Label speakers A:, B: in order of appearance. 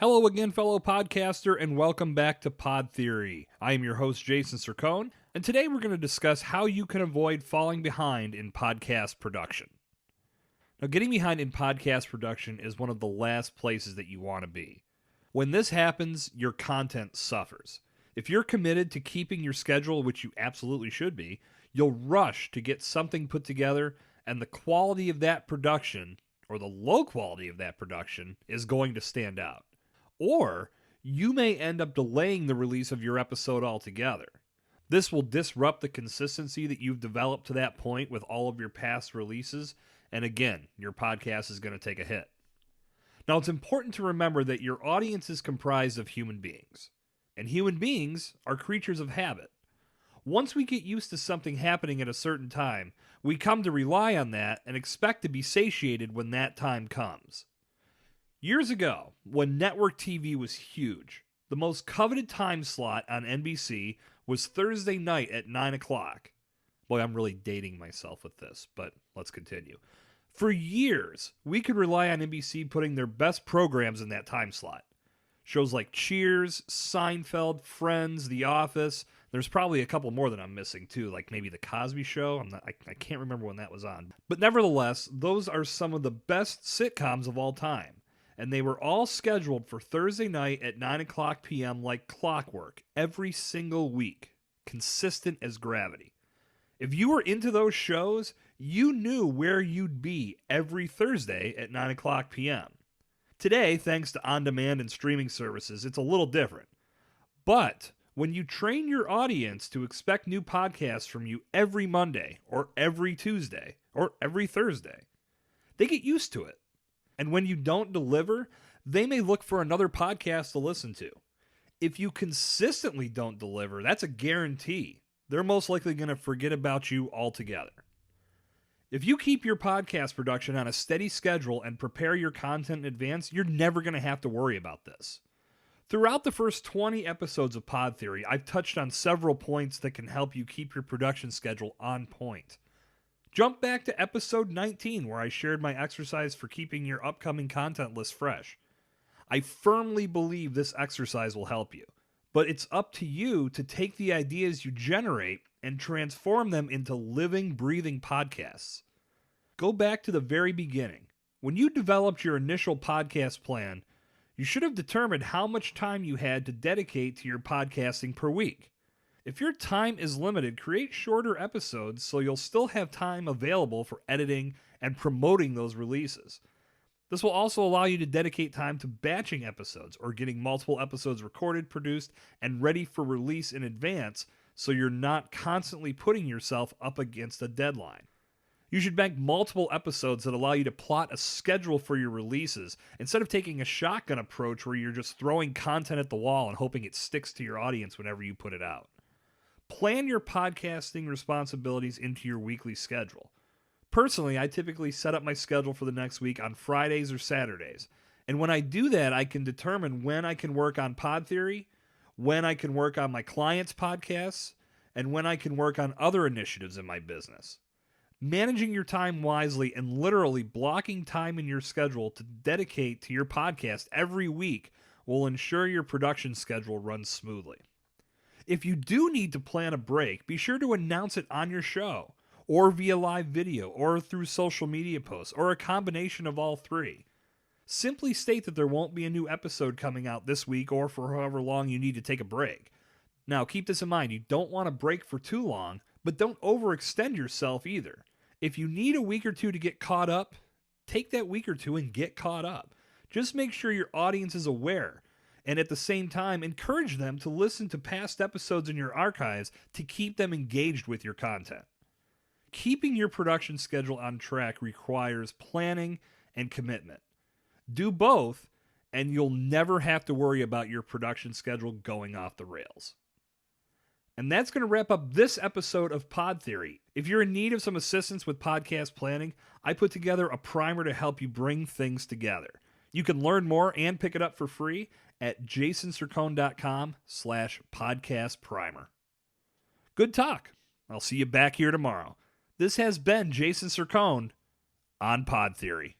A: Hello again, fellow podcaster, and welcome back to Pod Theory. I am your host, Jason Cercone, and today we're going to discuss how you can avoid falling behind in podcast production. Now, getting behind in podcast production is one of the last places that you want to be. When this happens, your content suffers. If you're committed to keeping your schedule, which you absolutely should be, you'll rush to get something put together, and the quality of that production, or the low quality of that production, is going to stand out. Or you may end up delaying the release of your episode altogether. This will disrupt the consistency that you've developed to that point with all of your past releases, and again, your podcast is going to take a hit. Now, it's important to remember that your audience is comprised of human beings, and human beings are creatures of habit. Once we get used to something happening at a certain time, we come to rely on that and expect to be satiated when that time comes. Years ago, when network TV was huge, the most coveted time slot on NBC was Thursday night at 9 o'clock. Boy, I'm really dating myself with this, but let's continue. For years, we could rely on NBC putting their best programs in that time slot. Shows like Cheers, Seinfeld, Friends, The Office. There's probably a couple more that I'm missing too, like maybe The Cosby Show. I can't remember when that was on. But nevertheless, those are some of the best sitcoms of all time. And they were all scheduled for Thursday night at 9 o'clock p.m. like clockwork, every single week, consistent as gravity. If you were into those shows, you knew where you'd be every Thursday at 9 o'clock p.m. Today, thanks to on-demand and streaming services, it's a little different. But when you train your audience to expect new podcasts from you every Monday, or every Tuesday, or every Thursday, they get used to it. And when you don't deliver, they may look for another podcast to listen to. If you consistently don't deliver, that's a guarantee. They're most likely going to forget about you altogether. If you keep your podcast production on a steady schedule and prepare your content in advance, you're never going to have to worry about this. Throughout the first 20 episodes of Pod Theory, I've touched on several points that can help you keep your production schedule on point. Jump back to episode 19 where I shared my exercise for keeping your upcoming content list fresh. I firmly believe this exercise will help you, but it's up to you to take the ideas you generate and transform them into living, breathing podcasts. Go back to the very beginning. When you developed your initial podcast plan, you should have determined how much time you had to dedicate to your podcasting per week. If your time is limited, create shorter episodes so you'll still have time available for editing and promoting those releases. This will also allow you to dedicate time to batching episodes or getting multiple episodes recorded, produced, and ready for release in advance so you're not constantly putting yourself up against a deadline. You should bank multiple episodes that allow you to plot a schedule for your releases instead of taking a shotgun approach where you're just throwing content at the wall and hoping it sticks to your audience whenever you put it out. Plan your podcasting responsibilities into your weekly schedule. Personally, I typically set up my schedule for the next week on Fridays or Saturdays. And when I do that, I can determine when I can work on Pod Theory, when I can work on my clients' podcasts, and when I can work on other initiatives in my business. Managing your time wisely and literally blocking time in your schedule to dedicate to your podcast every week will ensure your production schedule runs smoothly. If you do need to plan a break, be sure to announce it on your show, or via live video, or through social media posts, or a combination of all three. Simply state that there won't be a new episode coming out this week or for however long you need to take a break. Now, keep this in mind, you don't want to break for too long, but don't overextend yourself either. If you need a week or two to get caught up, take that week or two and get caught up. Just make sure your audience is aware. And at the same time, encourage them to listen to past episodes in your archives to keep them engaged with your content. Keeping your production schedule on track requires planning and commitment. Do both, and you'll never have to worry about your production schedule going off the rails. And that's going to wrap up this episode of Pod Theory. If you're in need of some assistance with podcast planning, I put together a primer to help you bring things together. You can learn more and pick it up for free at jasoncercone.com/podcastprimer. Good talk. I'll see you back here tomorrow. This has been Jason Cercone on Pod Theory.